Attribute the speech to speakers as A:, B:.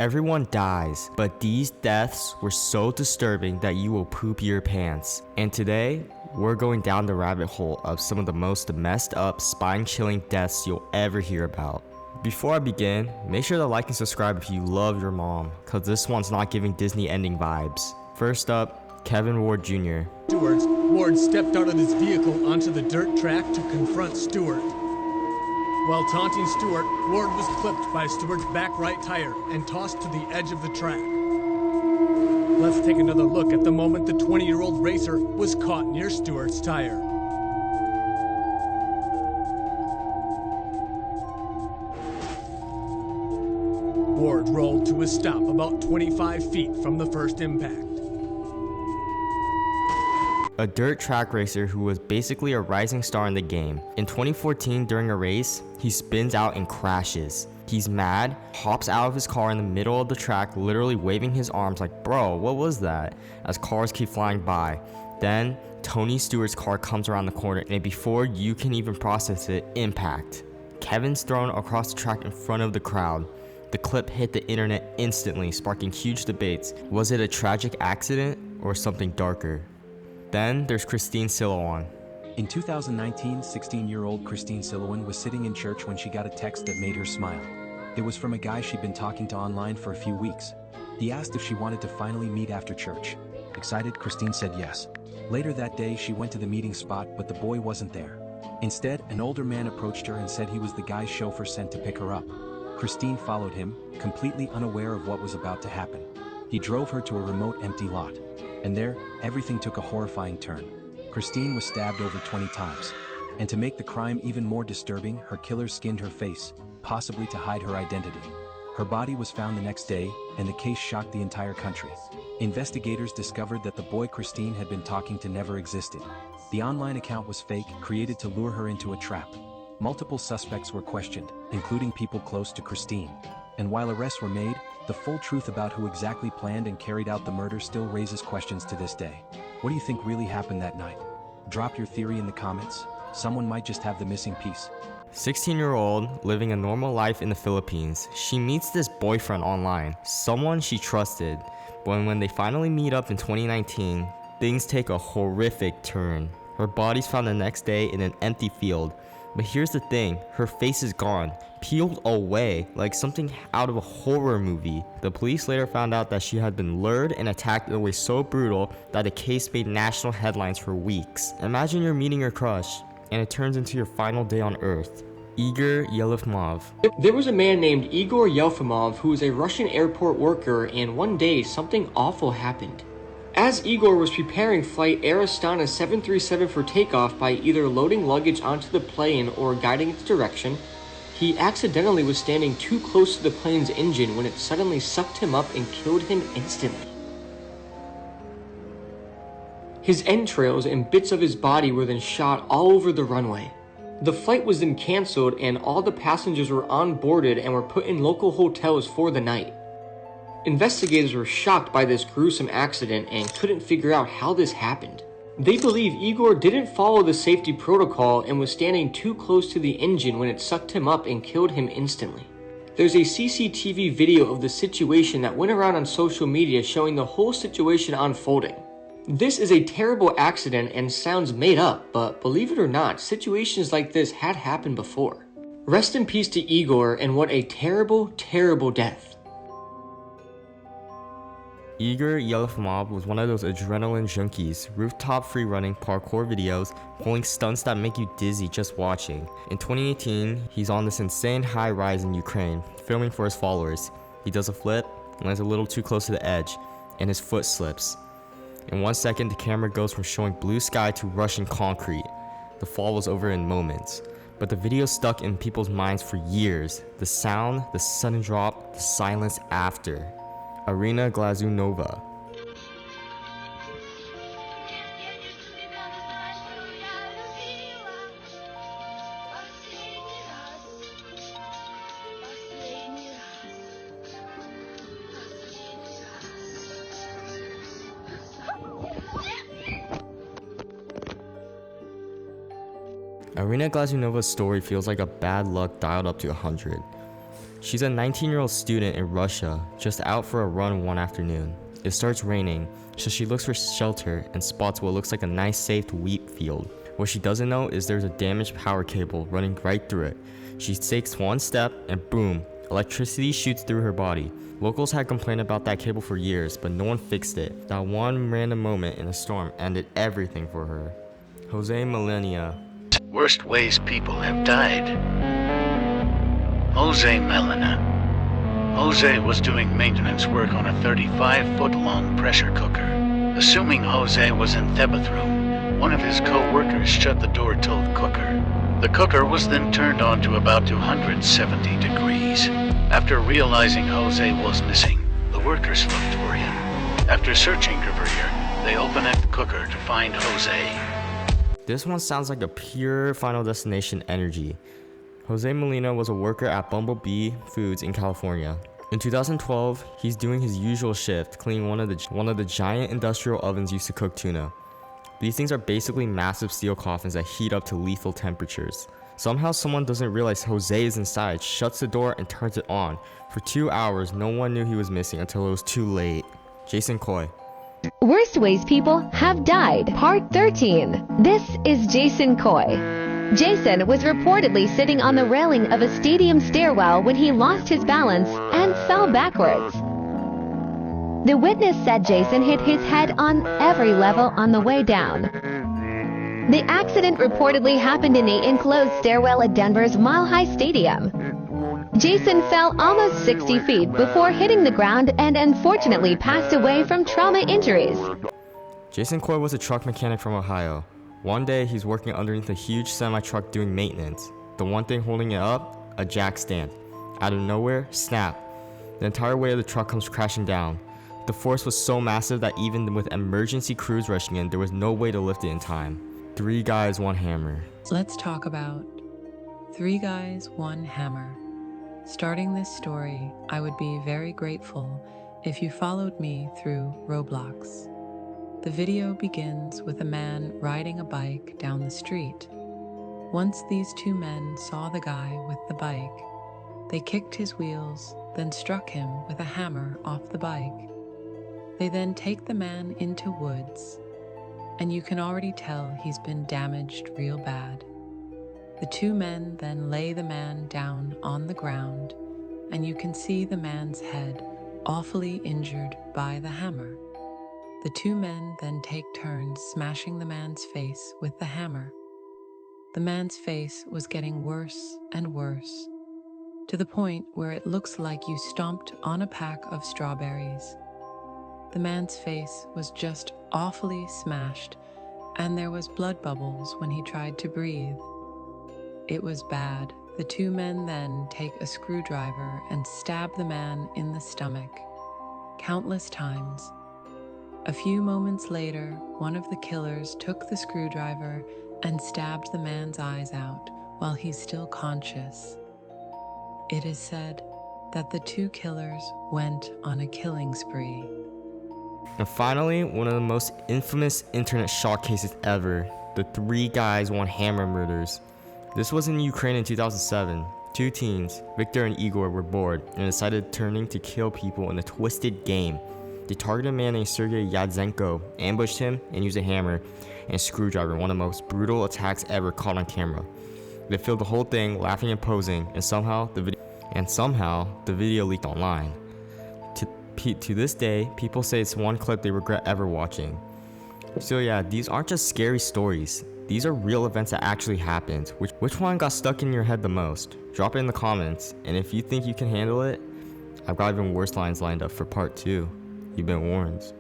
A: Everyone dies, but these deaths were so disturbing that you will poop your pants. And today, we're going down the rabbit hole of some of the most messed up, spine-chilling deaths you'll ever hear about. Before I begin, make sure to like and subscribe if you love your mom, cause this one's not giving Disney ending vibes. First up, Kevin Ward Jr.
B: Afterwards, Ward stepped out of his vehicle onto the dirt track to confront Stewart. While taunting Stewart, Ward was clipped by Stewart's back right tire and tossed to the edge of the track. Let's take another look at the moment the 20-year-old racer was caught near Stewart's tire. Ward rolled to a stop about 25 feet from the first impact.
A: A dirt track racer who was basically a rising star in the game. In 2014, during a race, he spins out and crashes. He's mad, hops out of his car in the middle of the track, literally waving his arms like, bro, what was that? As cars keep flying by. Then, Tony Stewart's car comes around the corner, and before you can even process it, impact. Kevin's thrown across the track in front of the crowd. The clip hit the internet instantly, sparking huge debates. Was it a tragic accident or something darker? Then there's Christine Silowan.
C: In 2019, 16-year-old Christine Silowan was sitting in church when she got a text that made her smile. It was from a guy she'd been talking to online for a few weeks. He asked if she wanted to finally meet after church. Excited, Christine said yes. Later that day, she went to the meeting spot, but the boy wasn't there. Instead, an older man approached her and said he was the guy's chauffeur sent to pick her up. Christine followed him, completely unaware of what was about to happen. He drove her to a remote, empty lot. And there, everything took a horrifying turn. Christine was stabbed over 20 times. And to make the crime even more disturbing, her killer skinned her face, possibly to hide her identity. Her body was found the next day, and the case shocked the entire country. Investigators discovered that the boy Christine had been talking to never existed. The online account was fake, created to lure her into a trap. Multiple suspects were questioned, including people close to Christine. And while arrests were made, the full truth about who exactly planned and carried out the murder still raises questions to this day. What do you think really happened that night? Drop your theory in the comments. Someone might just have the missing piece.
A: 16-year-old living a normal life in the Philippines. She meets this boyfriend online, someone she trusted. But when they finally meet up in 2019, things take a horrific turn. Her body's found the next day in an empty field. But here's the thing, her face is gone, peeled away like something out of a horror movie. The police later found out that she had been lured and attacked in a way so brutal that the case made national headlines for weeks. Imagine you're meeting your crush, and it turns into your final day on Earth. Igor Yelfimov.
D: There was a man named Igor Yelfimov who was a Russian airport worker, and one day something awful happened. As Igor was preparing flight Air Astana 737 for takeoff by either loading luggage onto the plane or guiding its direction, he accidentally was standing too close to the plane's engine when it suddenly sucked him up and killed him instantly. His entrails and bits of his body were then shot all over the runway. The flight was then cancelled and all the passengers were onboarded and were put in local hotels for the night. Investigators were shocked by this gruesome accident and couldn't figure out how this happened. They believe Igor didn't follow the safety protocol and was standing too close to the engine when it sucked him up and killed him instantly. There's a CCTV video of the situation that went around on social media showing the whole situation unfolding. This is a terrible accident and sounds made up, but believe it or not, situations like this had happened before. Rest in peace to Igor, and what a terrible, terrible death.
A: Igor Yelfimov was one of those adrenaline junkies, rooftop free-running parkour videos, pulling stunts that make you dizzy just watching. In 2018, he's on this insane high rise in Ukraine, filming for his followers. He does a flip, lands a little too close to the edge, and his foot slips. In 1 second, the camera goes from showing blue sky to Russian concrete. The fall was over in moments, but the video stuck in people's minds for years. The sound, the sudden drop, the silence after. Irina Glazunova. Irina Glazunova's story feels like a bad luck dialed up to 100. She's a 19-year-old student in Russia, just out for a run one afternoon. It starts raining, so she looks for shelter and spots what looks like a nice safe wheat field. What she doesn't know is there's a damaged power cable running right through it. She takes one step and boom, electricity shoots through her body. Locals had complained about that cable for years, but no one fixed it. That one random moment in a storm ended everything for her. Jose Melania.
E: Worst ways people have died. Jose Melina. Jose was doing maintenance work on a 35-foot-long pressure cooker. Assuming Jose was in the bathroom, one of his co-workers shut the door to the cooker. The cooker was then turned on to about 270 degrees. After realizing Jose was missing, the workers looked for him. After searching for him, they opened up the cooker to find Jose.
A: This one sounds like a pure Final Destination energy. Jose Molina was a worker at Bumblebee Foods in California. In 2012, he's doing his usual shift, cleaning one of the giant industrial ovens used to cook tuna. These things are basically massive steel coffins that heat up to lethal temperatures. Somehow someone doesn't realize Jose is inside, shuts the door and turns it on. For 2 hours, no one knew he was missing until it was too late. Jason Coy.
F: Worst ways people have died, Part 13. This is Jason Coy. Jason was reportedly sitting on the railing of a stadium stairwell when he lost his balance and fell backwards. The witness said Jason hit his head on every level on the way down. The accident reportedly happened in the enclosed stairwell at Denver's Mile High Stadium. Jason fell almost 60 feet before hitting the ground and unfortunately passed away from trauma injuries.
A: Jason Coy was a truck mechanic from Ohio. One day, he's working underneath a huge semi-truck doing maintenance. The one thing holding it up? A jack stand. Out of nowhere, snap. The entire weight of the truck comes crashing down. The force was so massive that even with emergency crews rushing in, there was no way to lift it in time. 3 guys, 1 hammer.
G: Let's talk about 3 guys, 1 hammer. Starting this story, I would be very grateful if you followed me through Roblox. The video begins with a man riding a bike down the street. Once these 2 men saw the guy with the bike, they kicked his wheels, then struck him with a hammer off the bike. They then take the man into woods, and you can already tell he's been damaged real bad. The 2 men then lay the man down on the ground, and you can see the man's head awfully injured by the hammer. The 2 men then take turns smashing the man's face with the hammer. The man's face was getting worse and worse, to the point where it looks like you stomped on a pack of strawberries. The man's face was just awfully smashed, and there was blood bubbles when he tried to breathe. It was bad. The 2 men then take a screwdriver and stab the man in the stomach, countless times. A few moments later, one of the killers took the screwdriver and stabbed the man's eyes out while he's still conscious. It is said that the 2 killers went on a killing spree.
A: And finally, one of the most infamous internet shock cases ever, the 3 guys, 1 hammer murders. This was in Ukraine in 2007. 2 teens, Victor and Igor, were bored and decided turning to kill people in a twisted game. They targeted a man named Sergei Yadzenko, ambushed him, and used a hammer and a screwdriver, one of the most brutal attacks ever caught on camera. They filmed the whole thing, laughing and posing, and somehow the video leaked online. To this day, people say it's one clip they regret ever watching. So yeah, these aren't just scary stories. These are real events that actually happened. Which one got stuck in your head the most? Drop it in the comments, and if you think you can handle it, I've got even worse lines lined up for part 2. You've been warned.